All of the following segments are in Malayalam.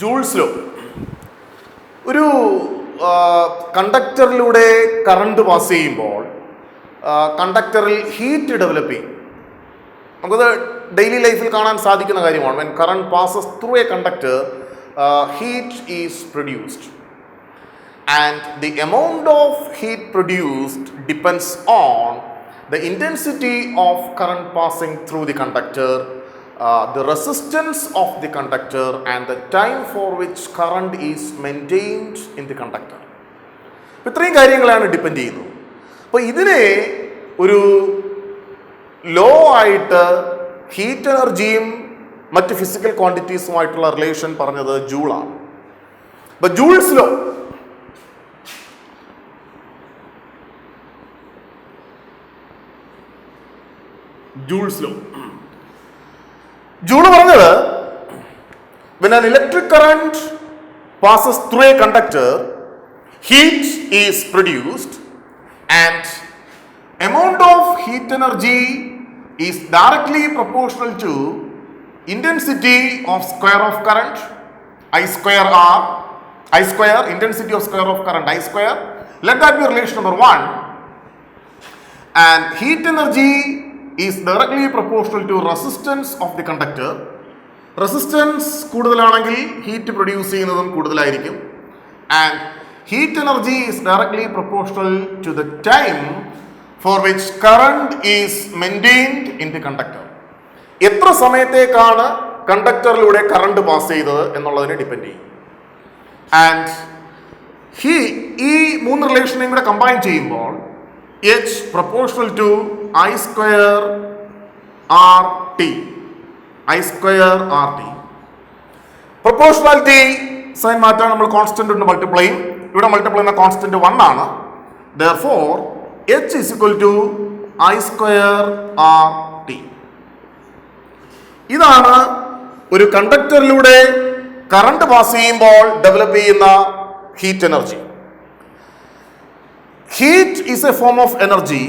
Joule's law. ഒരു കണ്ടക്ടറിലൂടെ കറണ്ട് പാസ് ചെയ്യുമ്പോൾ കണ്ടക്ടറിൽ ഹീറ്റ് ഡെവലപ്പ് ചെയ്യും. നമുക്കത് ഡെയിലി ലൈഫിൽ കാണാൻ സാധിക്കുന്ന കാര്യമാണ്. When current passes through A conductor, heat is produced and the amount of heat produced depends on the intensity of current passing through the conductor, the resistance of the conductor and the time for which current is maintained in the conductor. ഇത്രയും കാര്യങ്ങളാണ് ഡിപ്പെൻഡ് ചെയ്യുന്നത്. അപ്പോൾ ഇതിനെ ഒരു ലോ ആയിട്ട് ഹീറ്റ് എനർജിയും മറ്റ് ഫിസിക്കൽ ക്വാണ്ടിറ്റീസുമായിട്ടുള്ള റിലേഷൻ പറഞ്ഞത് ജൂളാണ്. അപ്പോൾ ജൂൾസ് ലോ ജൂള് പറഞ്ഞത്, when an electric current passes through a conductor, heat is produced and amount of heat energy is directly proportional to intensity of square of current, I square R, I square intensity of square of current, I square, let that be relation number 1, and heat energy is directly proportional to resistance of the conductor. Resistance കൂടുതലാണെങ്കിൽ ഹീറ്റ് പ്രൊഡ്യൂസ് ചെയ്യുന്നതും കൂടുതലായിരിക്കും. And heat energy is directly proportional to the time for which current is maintained in the conductor. എത്ര സമയത്തേക്കാണ് കണ്ടക്ടറിലൂടെ കറണ്ട് പാസ് ചെയ്തത് എന്നുള്ളതിനെ ഡിപ്പെൻഡ് ചെയ്യും. ആൻഡ് ഈ മൂന്ന് റിലേഷനെയും കൂടെ കമ്പൈൻ ചെയ്യുമ്പോൾ H proportional to I square RT. I square RT. Proportionality sign മാറ്റാൻ നമ്മൾ കോൺസ്റ്റന്റ് ഉണ്ട് മൾട്ടിപ്ലൈ ചെയ്യും. ഇവിടെ മൾട്ടിപ്ലൈ ചെയ്യുന്ന കോൺസ്റ്റന്റ് 1 ആണ്. Therefore H is equal to I square RT. ഇതാണ് ഒരു കണ്ടക്ടറിലൂടെ കറണ്ട് പാസ് ചെയ്യുമ്പോൾ ഡെവലപ്പ് ചെയ്യുന്ന heat energy. Heat is a form of energy.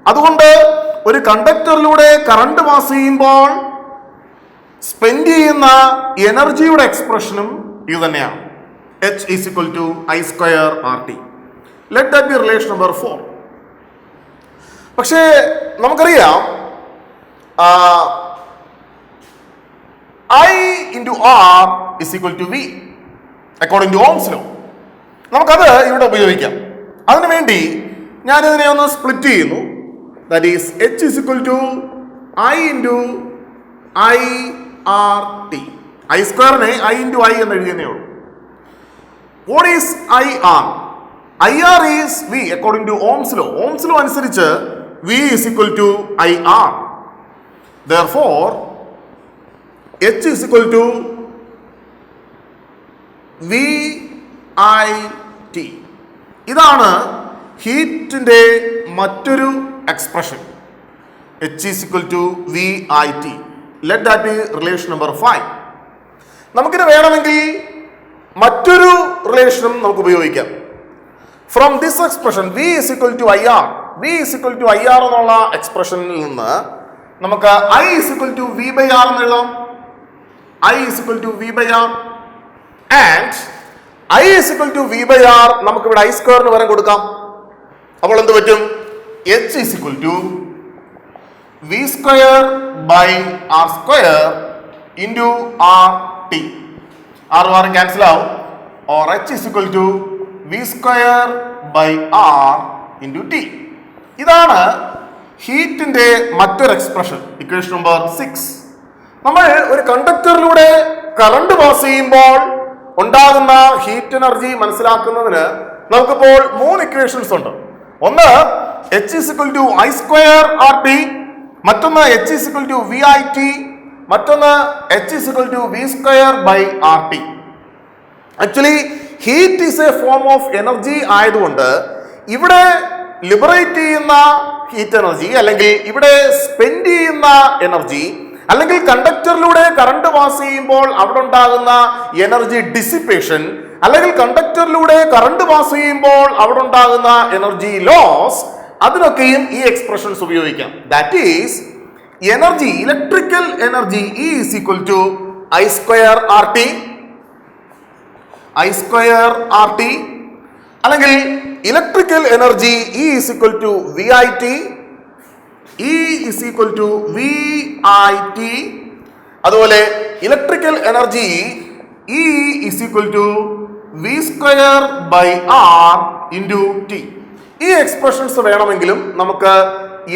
അതുകൊണ്ട് ഒരു കണ്ടക്ടറിലൂടെ കറണ്ട് പാസ് ചെയ്യുമ്പോൾ സ്പെൻഡ് ചെയ്യുന്ന എനർജിയുടെ എക്സ്പ്രഷനും ഇത് തന്നെയാണ്. H is equal to I square RT. Let that be relation number 4. പക്ഷേ നമുക്കറിയാം I into R is equal to V according to Ohm's law. നമുക്കത് ഇവിടെ ഉപയോഗിക്കാം. അതിനുവേണ്ടി ഞാനിതിനെ ഒന്ന് സ്പ്ലിറ്റ് ചെയ്യുന്നു. That is H is equal to I into I R T. I സ്ക്വയറിനെ I into I എന്ന് എഴുതുന്നേ ഉള്ളൂ. What is I R? I R is V according to Ohm's law. Ohm's law അനുസരിച്ച് V is equal to I R. Therefore H is equal to V I T. ഇതാണ് ഹീറ്റിന്റെ മറ്റൊരു expression. H is equal to VIT. Let that be relation number 5. നമുക്കിത് വേണമെങ്കിൽ മറ്റൊരു റിലേഷനും നമുക്ക് ഉപയോഗിക്കാം. From this expression V is equal to IR, V is equal to IR എന്നുള്ള എക്സ്പ്രഷനിൽ നിന്ന് നമുക്ക് I is equal to V by R എന്ന് എഴുതാം. I is equal to V by R and I is equal to V by R നമുക്ക് ഇവിടെ I സ്ക്വയറിന് പകരം കൊടുക്കാം. അപ്പോൾ എന്ത് പറ്റും? H is equal to V square by R square into RT. R cancel ആവും. or H is equal to V square by R into T. ഇതാണ് ഹീറ്റിന്റെ മറ്റൊരു എക്സ്പ്രഷൻ. Equation number 6. നമ്മൾ ഒരു കണ്ടക്ടറിലൂടെ കറണ്ട് പാസ് ചെയ്യുമ്പോൾ ഉണ്ടാകുന്ന ഹീറ്റ് എനർജി മനസ്സിലാക്കുന്നതിന് നമുക്കിപ്പോൾ 3 ഇക്വേഷൻസ് ഉണ്ട്. ഒന്ന് H is equal to I square RT, മറ്റൊന്ന് H is equal to VIT, മറ്റൊന്ന് H is equal to V square by RT. Actually heat is a form of energy ആയതുകൊണ്ട് ഇവിടെ ലിബറേറ്റ് ചെയ്യുന്ന ഹീറ്റ് എനർജി അല്ലെങ്കിൽ ഇവിടെ സ്പെൻഡ് ചെയ്യുന്ന എനർജി അല്ലെങ്കിൽ കണ്ടക്ടറിലൂടെ കറണ്ട് പാസ് ചെയ്യുമ്പോൾ അവിടെ ഉണ്ടാകുന്ന എനർജി ഡിസിപ്പേഷൻ അല്ലെങ്കിൽ കണ്ടക്ടറിലൂടെ കറണ്ട് പാസ് ചെയ്യുമ്പോൾ അവിടെ ഉണ്ടാകുന്ന എനർജി ലോസ്, അതിനൊക്കെയും ഈ എക്സ്പ്രഷൻസ് ഉപയോഗിക്കാം. That is energy, electrical energy is equal to I square RT I square R T, അല്ലെങ്കിൽ electrical energy E is equal to V I T, E is equal to V I T. അതുപോലെ electrical energy E is equal to V square by R into T. ഈ എക്സ്പ്രഷൻസ് വേണമെങ്കിലും നമുക്ക്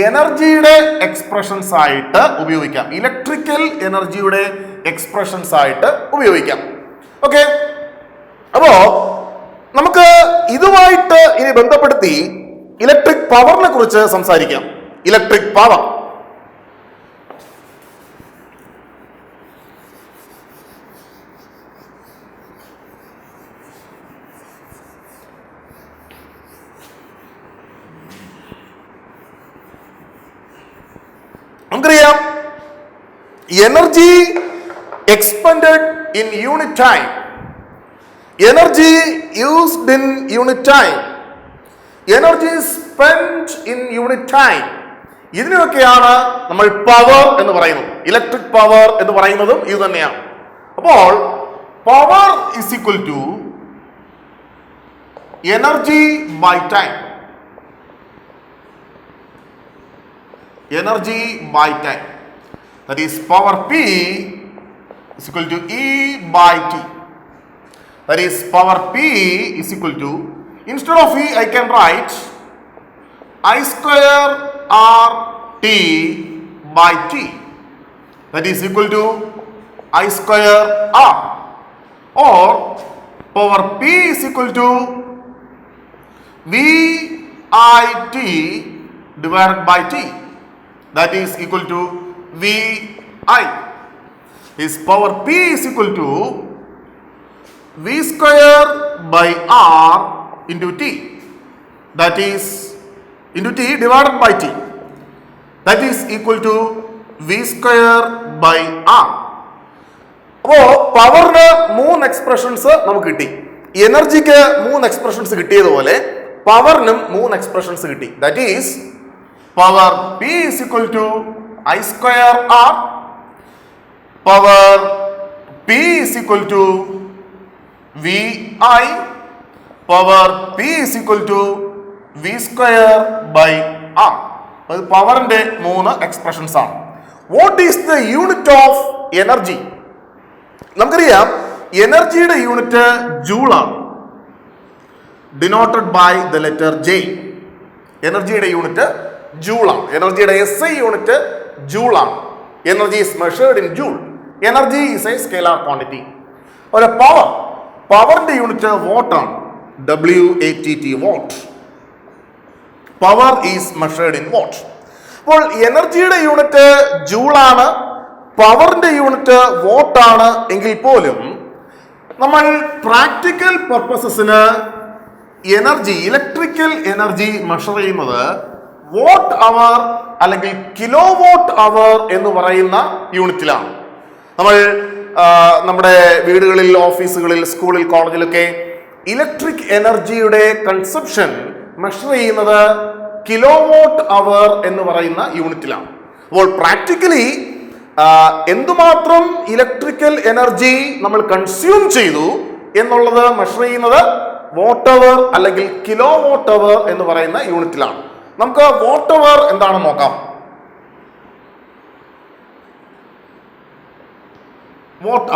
എനർജിയുടെ എക്സ്പ്രഷൻസ് ആയിട്ട് ഉപയോഗിക്കാം, ഇലക്ട്രിക്കൽ എനർജിയുടെ എക്സ്പ്രഷൻസ് ആയിട്ട് ഉപയോഗിക്കാം. ഓക്കെ, അപ്പോ നമുക്ക് ഇതുമായിട്ട് ഇനി ബന്ധപ്പെടുത്തി ഇലക്ട്രിക് പവറിനെ കുറിച്ച് സംസാരിക്കാം. ഇലക്ട്രിക് പവർ, നമുക്കറിയാം energy expended in unit time, energy used in unit time, energy spend in unit time, ഇതിനൊക്കെയാണ് നമ്മൾ പവർ എന്ന് പറയുന്നത്. ഇലക്ട്രിക് പവർ എന്ന് പറയുന്നതും ഇത് തന്നെയാണ്. അപ്പോൾ power is equal to energy by time, energy by time, that is power P is equal to E by T, that is power P is equal to, instead of E I can write I square R T by T, that is equal to I square R, or power P is equal to V I T divided by T, that is equal to V I. His power P is equal to V square by R into T, that is into T divided by T, that is equal to V square by R. അപ്പോൾ പവറിന് 3 എക്സ്പ്രഷൻസ് നമുക്ക് കിട്ടി. എനർജിക്ക് 3 എക്സ്പ്രഷൻസ് കിട്ടിയതുപോലെ പവറിനും 3 എക്സ്പ്രഷൻസ് കിട്ടി. That is power P is equal to I square R, power P is equal to V I, power P is equal to V square by R. അത് പവറിന്റെ 3 എക്സ്പ്രഷൻസ് ആണ്. What is the unit of energy? നമുക്കറിയാം എനർജിയുടെ യൂണിറ്റ് ജൂൾ ആണ്, denoted by the letter J. എനർജിയുടെ യൂണിറ്റ് ജൂളാണ്. എനർജിയുടെ SI യൂണിറ്റ് ജൂളാണ്. Energy is measured in joule. Energy is a scalar quantity. ഒരു പവറിന്റെ യൂണിറ്റ് വാട്ട് ആണ്, WATT, watt. Power is measured in watt. അപ്പോൾ എനർജിയുടെ യൂണിറ്റ് ജൂളാണ്, പവറിന്റെ യൂണിറ്റ് വാട്ട് ആണ് എങ്കിൽ പോലും നമ്മൾ പ്രാക്ടിക്കൽ പർപ്പസസിന് എനർജി, ഇലക്ട്രിക്കൽ എനർജി മെഷർ ചെയ്യുന്നത് വാട്ട് അവർ അല്ലെങ്കിൽ കിലോ വാട്ട് അവർ എന്ന് പറയുന്ന യൂണിറ്റിലാണ്. നമ്മൾ നമ്മുടെ വീടുകളിൽ, ഓഫീസുകളിൽ, സ്കൂളിൽ, കോളേജിലൊക്കെ ഇലക്ട്രിക് എനർജിയുടെ കൺസപ്ഷൻ മെഷർ ചെയ്യുന്നത് കിലോ വാട്ട് അവർ എന്ന് പറയുന്ന യൂണിറ്റിലാണ്. അപ്പോൾ പ്രാക്ടിക്കലി എന്തുമാത്രം ഇലക്ട്രിക്കൽ എനർജി നമ്മൾ കൺസ്യൂം ചെയ്തു എന്നുള്ളത് മെഷർ ചെയ്യുന്നത് വാട്ട് അവർ അല്ലെങ്കിൽ കിലോ വാട്ട് അവർ എന്ന് പറയുന്ന യൂണിറ്റിലാണ്. നമുക്ക് വാട്ട് അവർ എന്താണെന്ന് നോക്കാം. What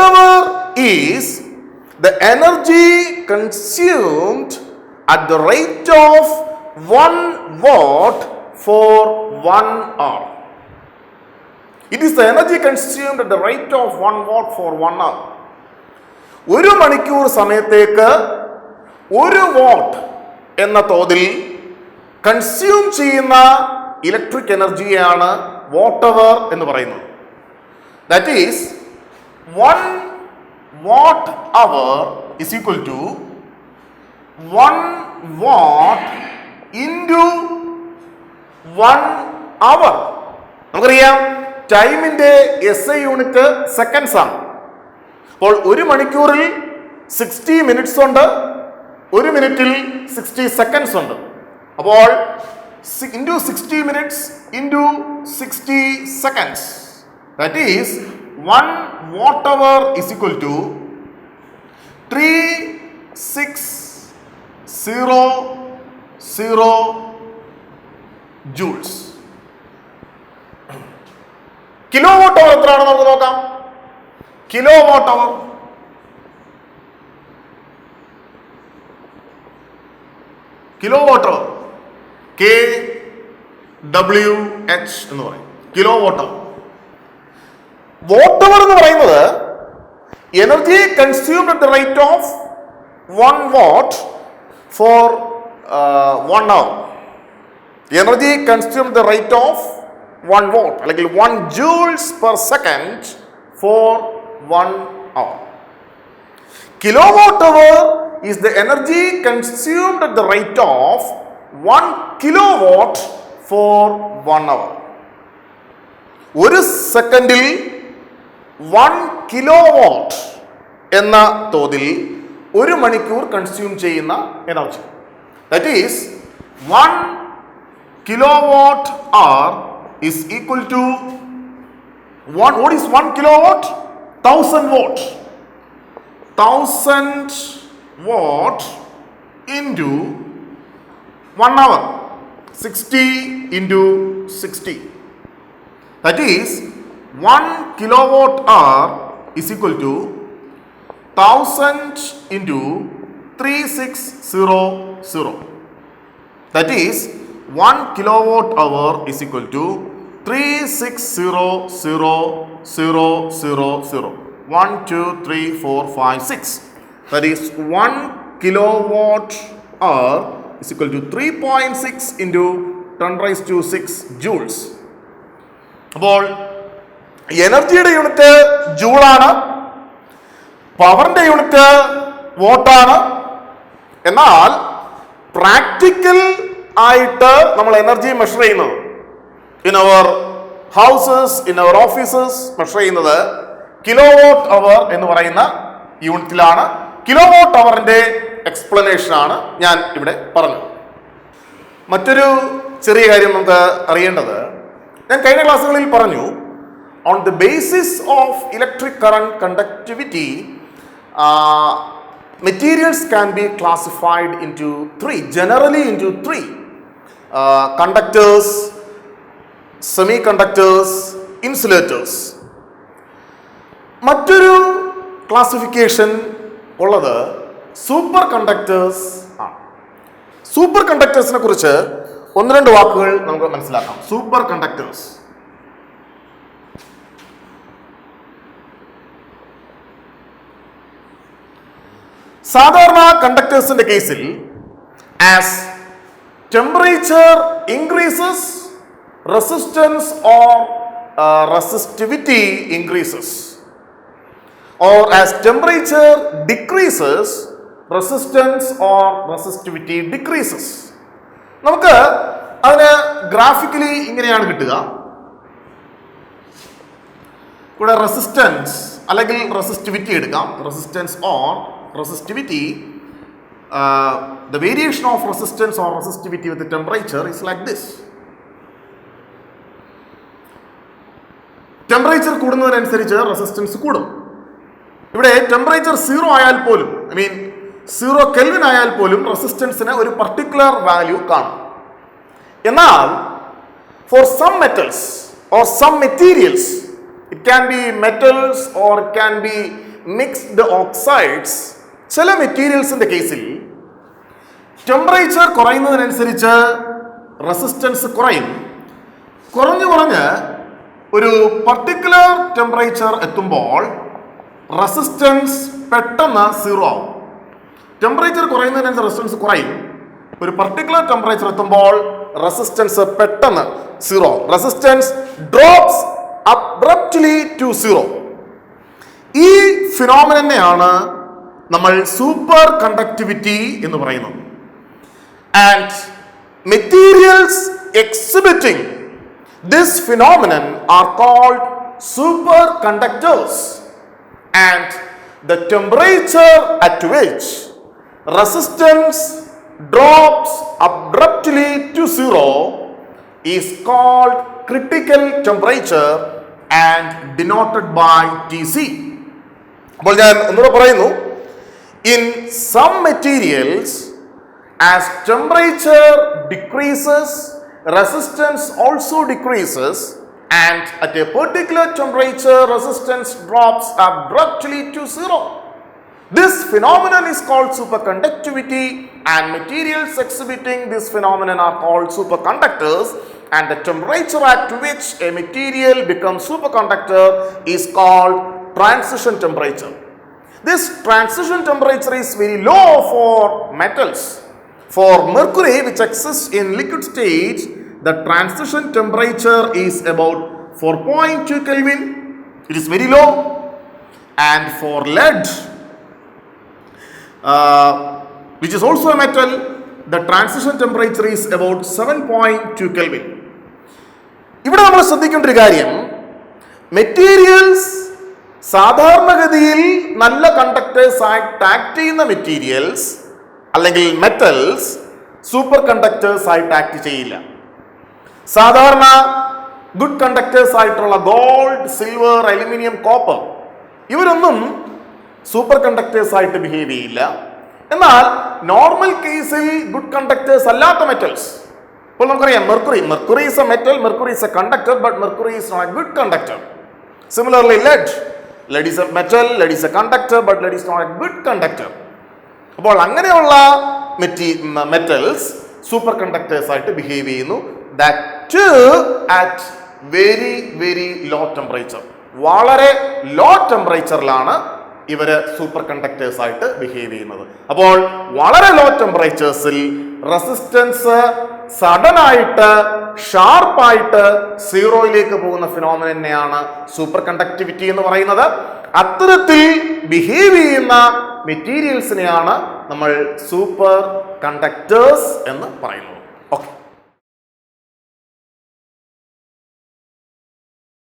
our is the energy consumed at the rate of 1 watt for 1 hour. It is the energy consumed at the rate of 1 watt for 1 hour. 1 മണിക്കൂർ സമയത്തേക്ക് 1 വാട്ട് എന്ന തോതിൽ കൺസ്യൂം ചെയ്യുന്ന ഇലക്ട്രിക് എനർജിയാണ് വാട്ട് അവർ എന്ന് പറയുന്നത്. That is 1 watt hour is equal to 1 watt into 1 hour. നമുക്കറിയാം ടൈമിന്റെ SI യൂണിറ്റ് സെക്കൻഡ്സ് ആണ്. അപ്പോൾ 1 മണിക്കൂറിൽ 60 മിനിറ്റ്സ് ഉണ്ട്, 1 മിനിറ്റിൽ 60 സെക്കൻഡ്സ് ഉണ്ട്. അപ്പോൾ into 60 minutes into 60 seconds, that is 1 watt hour is equal to 3600 joules. Kilowatt hour എത്രയാണ് നമുക്ക് നോക്കാം. കിലോ വാട്ട് അവർ KWH എന്ന് പറയും. Kilowatt hour. Watt hour എന്ന് പറയുന്നത് energy consumed at the rate of 1 watt for 1 hour. Energy consumed the rate of 1 watt അല്ലെങ്കിൽ 1 joules per second for 1 hour. Kilowatt hour is the energy consumed at the rate of 1 kilowatt for 1 hour. ഒരു സെക്കൻഡിൽ 1 kilowatt എന്ന തോതിൽ ഒരു മണിക്കൂർ കൺസ്യൂം ചെയ്യുന്ന energy. That is 1 kilowatt hour is equal to what is 1 kilowatt? 1000 watt. 1000 watt into 1 hour. 60 into 60. That is 1 kilowatt hour is equal to 1000 into 3600. That is 1 kilowatt hour is equal to 3600,000. 1, 2, 3, 4, 5, 6. That is 1 kilowatt hour is equal to 3.6 into 10 raised to 6 joules. അപ്പോൾ എനർജിയുടെ യൂണിറ്റ് ജൂളാണ്, പവറിന്റെ യൂണിറ്റ് വാട്ടാണ്. എന്നാൽ പ്രാക്ടിക്കൽ ആയിട്ട് നമ്മൾ എനർജി മെഷർ ചെയ്യുന്നത് in our houses, in our offices measure ചെയ്യുന്നത് കിലോവാട്ട് അവർ എന്ന് പറയുന്ന യൂണിറ്റിലാണ്. കിലോവാട്ട് അവറിന്റെ എക്സ്പ്ലനേഷൻ ആണ് ഞാൻ ഇവിടെ പറഞ്ഞത്. മറ്റൊരു ചെറിയ കാര്യം നമുക്ക് അറിയേണ്ടത്, ഞാൻ കഴിഞ്ഞ ക്ലാസ്സുകളിൽ പറഞ്ഞു, on the basis of electric current conductivity materials can be classified into 3, generally into 3: conductors, semiconductors, insulators. മറ്റൊരു ക്ലാസിഫിക്കേഷൻ ഉള്ളത് സൂപ്പർ കണ്ടക്ടേഴ്സ് ആണ്. സൂപ്പർ കണ്ടക്ടേഴ്സിനെ കുറിച്ച് 1-2 വാക്കുകൾ നമുക്ക് മനസ്സിലാക്കാം. Super conductors. സാധാരണ കണ്ടക്ടേഴ്സിന്റെ കേസിൽ as temperature increases resistance or resistivity increases, or as temperature decreases resistance or resistivity decreases. നമുക്ക് അതിന് ഗ്രാഫിക്കലി ഇങ്ങനെയാണ് കിട്ടുക. ഇവിടെ റെസിസ്റ്റൻസ് അല്ലെങ്കിൽ റെസിസ്റ്റിവിറ്റി എടുക്കാം. Resistance or resistivity, the variation of resistance or resistivity with the temperature is like this. Temperature കൂടുന്നതിനനുസരിച്ച് റെസിസ്റ്റൻസ് കൂടും. ഇവിടെ ടെമ്പറേച്ചർ 0 ആയാൽ പോലും, 0 കെൽവിൻ ആയാൽ പോലും റെസിസ്റ്റൻസിന് ഒരു പർട്ടിക്കുലർ വാല്യൂ കാണും. എന്നാൽ for some metals or some materials, it can be metals or it can be mixed oxides, ചില മെറ്റീരിയൽസിന്റെ കേസിൽ ടെമ്പറേച്ചർ കുറയുന്നതിനനുസരിച്ച് റെസിസ്റ്റൻസ് കുറഞ്ഞ് ഒരു പർട്ടിക്കുലർ ടെമ്പറേച്ചർ എത്തുമ്പോൾ റെസിസ്റ്റൻസ് പെട്ടെന്ന് 0 ആവും. ടെമ്പറേച്ചർ കുറയുന്നതിനനുസരിച്ച് റെസിസ്റ്റൻസ് കുറയും. ഒരു പർട്ടിക്കുലർ ടെമ്പറേച്ചർ എത്തുമ്പോൾ റെസിസ്റ്റൻസ് പെട്ടെന്ന് 0 ആവും. Resistance drops abruptly to 0. ഈ ഫിനോമിനനെയാണ് നമ്മൾ സൂപ്പർ കണ്ടക്ടിവിറ്റി എന്ന് പറയുന്നത്. And materials exhibiting this phenomenon are called superconductors, and the temperature at which resistance drops abruptly to 0 is called critical temperature and denoted by Tc. അപ്പോൾ ഞാൻ ഒന്നുകൂടെ പറയുന്നു, In some materials, as temperature decreases, resistance also decreases, and at a particular temperature, resistance drops abruptly to zero. This phenomenon is called superconductivity, and materials exhibiting this phenomenon are called superconductors, and the temperature at which a material becomes superconductor is called transition temperature. This transition temperature is very low for metals. For mercury, which exists in liquid stage, the transition temperature is about 4.2 Kelvin. It is very low. And for lead, which is also a metal, the transition temperature is about 7.2 Kelvin. ഇവിടെ നമ്മൾ ശ്രദ്ധിക്കേണ്ട ഒരു കാര്യം, മെറ്റീരിയൽസ് സാധാരണഗതിയിൽ നല്ല കണ്ടക്ടേഴ്സ് ആയിട്ട് ആക്ട് ചെയ്യുന്ന മെറ്റീരിയൽസ് അല്ലെങ്കിൽ മെറ്റൽസ് സൂപ്പർ കണ്ടക്ടേഴ്സ് ആയിട്ട് ആക്ട് ചെയ്യില്ല. സാധാരണ ഗുഡ് കണ്ടക്ടേഴ്സ് ആയിട്ടുള്ള ഗോൾഡ്, സിൽവർ, അലുമിനിയം, കോപ്പർ ഇവരൊന്നും സൂപ്പർ കണ്ടക്ടേഴ്സ് ആയിട്ട് ബിഹേവ് ചെയ്യില്ല. എന്നാൽ നോർമൽ കേസിൽ ഗുഡ് കണ്ടക്ടേഴ്സ് അല്ലാത്ത മെറ്റൽസ്, ഇപ്പോൾ നമുക്കറിയാം mercury is a metal, mercury is a conductor, but mercury is not a good conductor. Similarly lead is a metal, lead is a conductor, but lead is not a good conductor. അപ്പോൾ അങ്ങനെയുള്ള മെറ്റൽസ് സൂപ്പർ കണ്ടക്ടേഴ്സ് ആയിട്ട് ബിഹേവ് ചെയ്യുന്നു. That at very very low temperature, വളരെ ലോ ടെമ്പറേച്ചറിലാണ് ഇവര് സൂപ്പർ കണ്ടക്ടേഴ്സ് ആയിട്ട് ബിഹേവ് ചെയ്യുന്നത്. അപ്പോൾ വളരെ ലോ ടെമ്പറേച്ചേഴ്സിൽ റെസിസ്റ്റൻസ് സഡൻ ആയിട്ട് ഷാർപ്പായിട്ട് സീറോയിലേക്ക് പോകുന്ന ഫിനോമിനയാണ് സൂപ്പർ കണ്ടക്ടിവിറ്റി എന്ന് പറയുന്നത്. അത്തരത്തിൽ ബിഹേവ് ചെയ്യുന്ന മെറ്റീരിയൽസിനെയാണ് നമ്മൾ സൂപ്പർ കണ്ടക്ടേഴ്സ് എന്ന് പറയുന്നത്. ഓക്കെ.